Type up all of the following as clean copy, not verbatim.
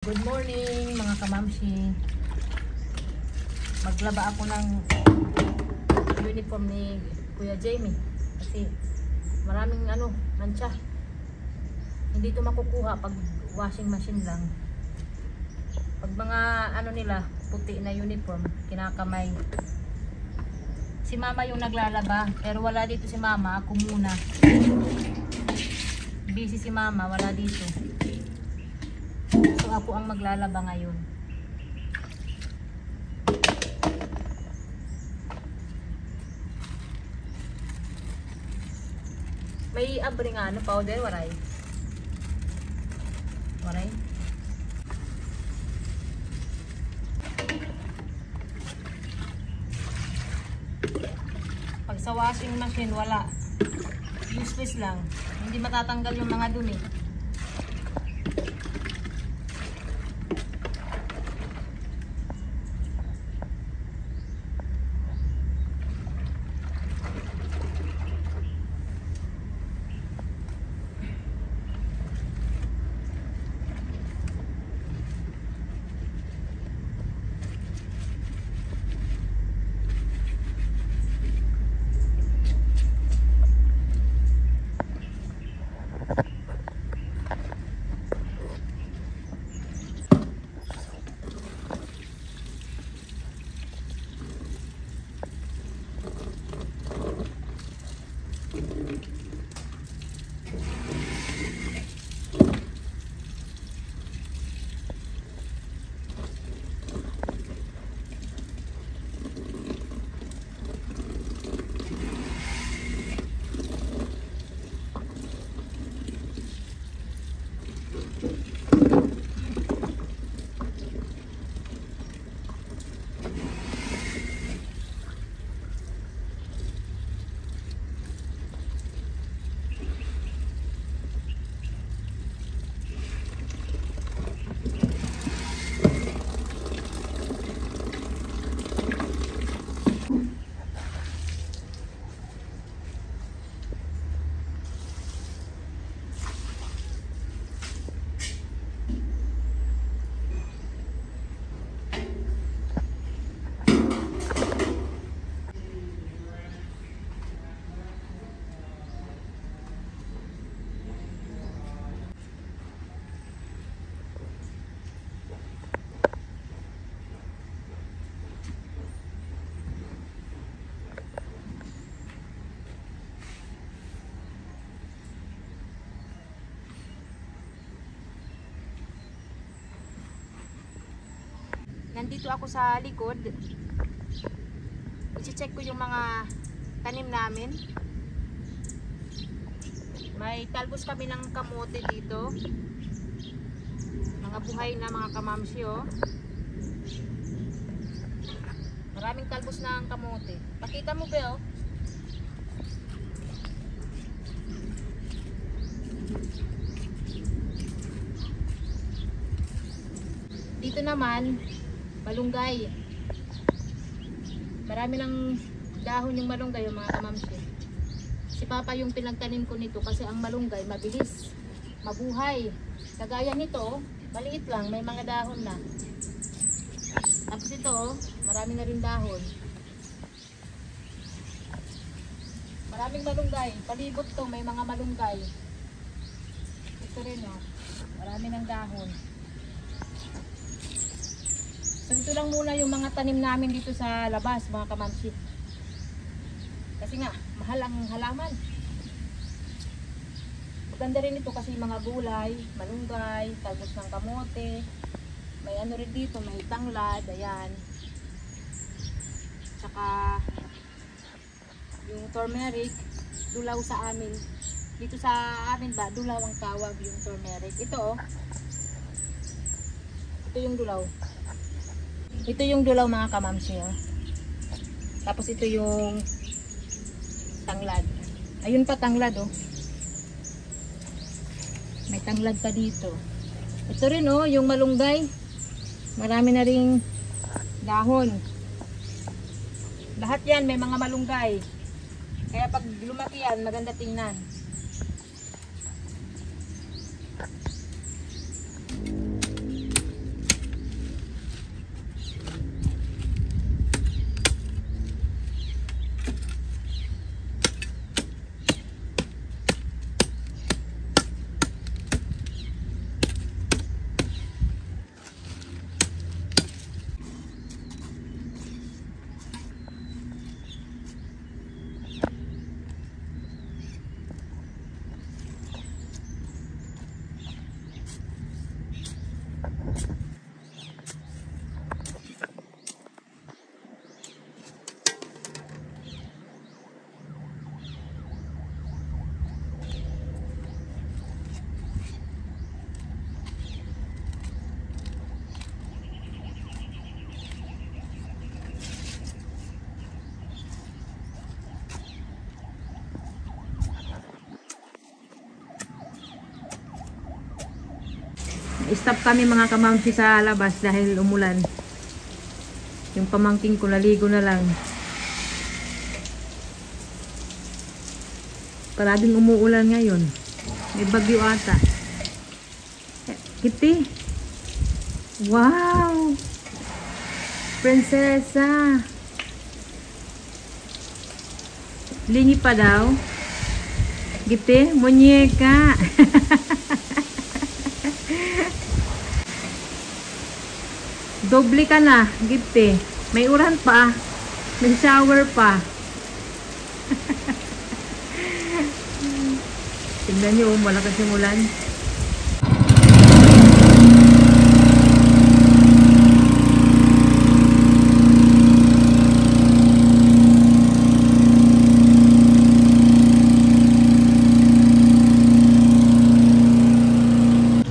Good morning mga kamamsi. Maglaba ako ng uniform ni Kuya Jamie kasi maraming mancha. Hindi ito makukuha pag washing machine lang. Pag mga nila puti na uniform, kinakamay. Si mama yung naglalaba, pero wala dito si mama, ako muna. Busy si mama, wala dito. So ako ang maglalaba ngayon. May abri nga powder, waray. Waray. Pag sa washing machine wala. Useless lang. Hindi matatanggal yung mga dumi. Nandito ako sa likod. I-check ko yung mga tanim namin. May talbos kami ng kamote dito. Mga buhay na mga kamamsi, oh. Maraming talbos ng kamote. Pakita mo ba, oh? Dito naman malunggay. Marami ng dahon yung malunggay, yung mga kamamsi. Si Papa yung pinagtanim ko nito kasi ang malunggay mabilis, mabuhay. Kagaya nito, maliit lang, may mga dahon na. Tapos ito, marami na rin dahon. Maraming malunggay. Palibot to, may mga malunggay. Ito rin, oh. Marami ng dahon. So ito lang muna yung mga tanim namin dito sa labas, mga kamamsi. Kasi nga, mahal ang halaman. Maganda rin ito kasi mga gulay, malunggay, talbos ng kamote. May rin dito, may tanglad, ayan. Tsaka yung turmeric, dulaw sa amin. Dito sa amin ba, dulaw ang tawag yung turmeric. Ito, oh. Ito yung dulaw. Ito yung dulaw, mga kamamsi, oh. Tapos ito yung tanglad. Ayun pa tanglad, oh. May tanglad pa dito. Ito rin, oh, yung malunggay. Marami na ring dahon. Lahat yan may mga malunggay. Kaya pag lumaki yan, maganda tingnan. Stop kami mga kamamsi sa labas dahil umulan. Yung pamangking ko naligo na lang. Parading umuulan ngayon. May bagyo ata. Kitty. Wow! Prinsesa. Lingi pa daw. Kitty, muñeca. Doble ka na, Kitty. May uran pa. May shower pa. Tingnan nyo, malakas yung ulan.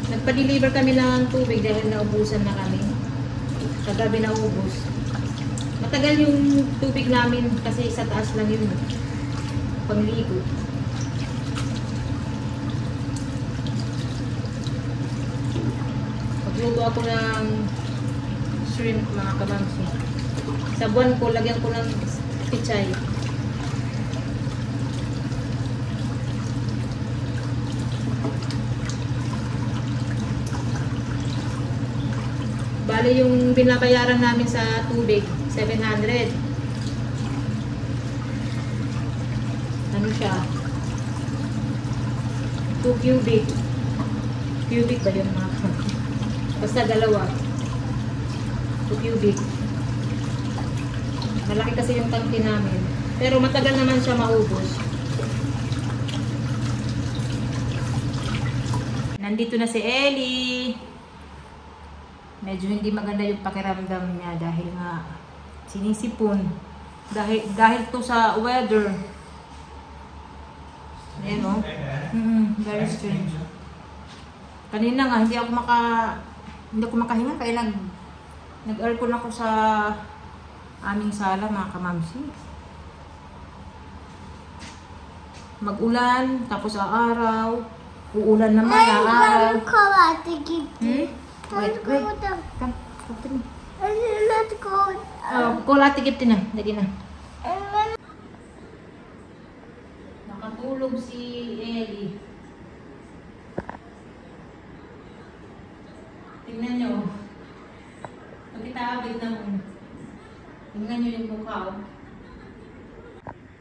Nagpa-deliver kami ng tubig dahil naubusan na kami. Kagabi naubos. Matagal yung tubig namin kasi sa taas lang yun. Pangligo. Magluto ako ng shrimp mga kamamsi. Sa buwan ko, lagyan ko ng pichay. Bale yung binabayaran namin sa tubig, 700. Ano siya? 2 cubic. Cubic ba yun mga kamamsi? Basta dalawa. 2 cubic. Malaki kasi yung tangke namin. Pero matagal naman siya maubos. Nandito na si Ellie. Medyo hindi maganda yung pakiramdam niya dahil nga sinisipon. Dahil to sa weather. Ayan o. Very strange. Kanina nga hindi ako makahinga kaya nag-aircon ako sa aming sala mga kamamsi. Mag-ulan, tapos aaraw. Uulan naman, aaraw. Wait. Come. Let's go. Call Ate Gipti na. Dali na. Nakatulog si Ellie. Tingnan nyo. Pagkitaabig na mo. Tingnan nyo yung mukha.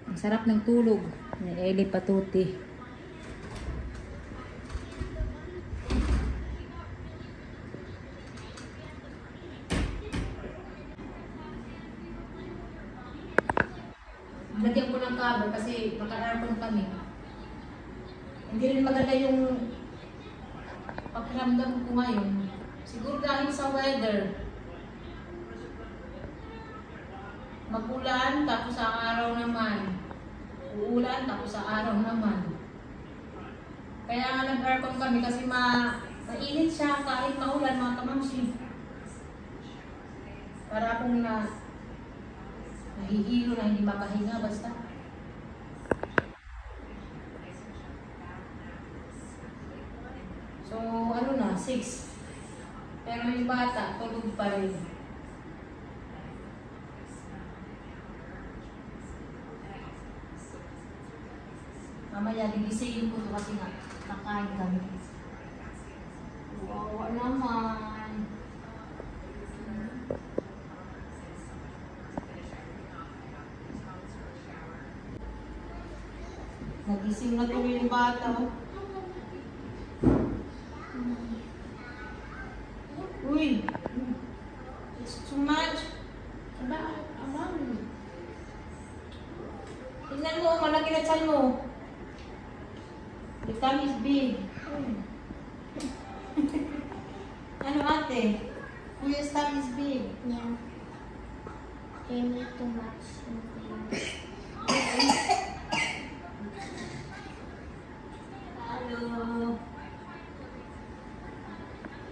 Ang sarap ng tulog ni Ellie Patuti. Lagyan ko ng cover kasi naka-aircon kami. Hindi rin maganda yung pakiramdam ko ngayon. Siguro dahil sa weather. Mag-ulan, tapos sa araw naman. Uulan, tapos sa araw naman. Kaya nga nag-aircon kami kasi mainit siya kahit maulan mga kamamsi. Para akong nahihilo na hindi makahinga basta. So, ano na, 6. Pero yung bata, tulog pa rin. Mamaya, gigisingin ko ito kasi nakain kami. Wow, naman. Nagising na tuloy yung bata. Uy! It's too much. Tingnan mo, malaki na tiyan mo. The tummy is big. Ano ate? Kuya's tummy is big. Yeah. They need too much. Hello.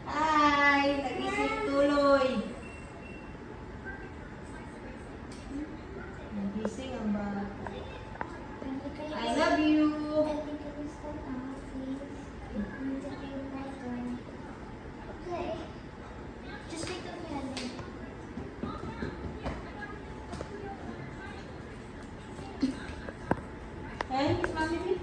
Hi! Nagising tuloy. Nagising ang bata. I love you. Okay, Miss Mami?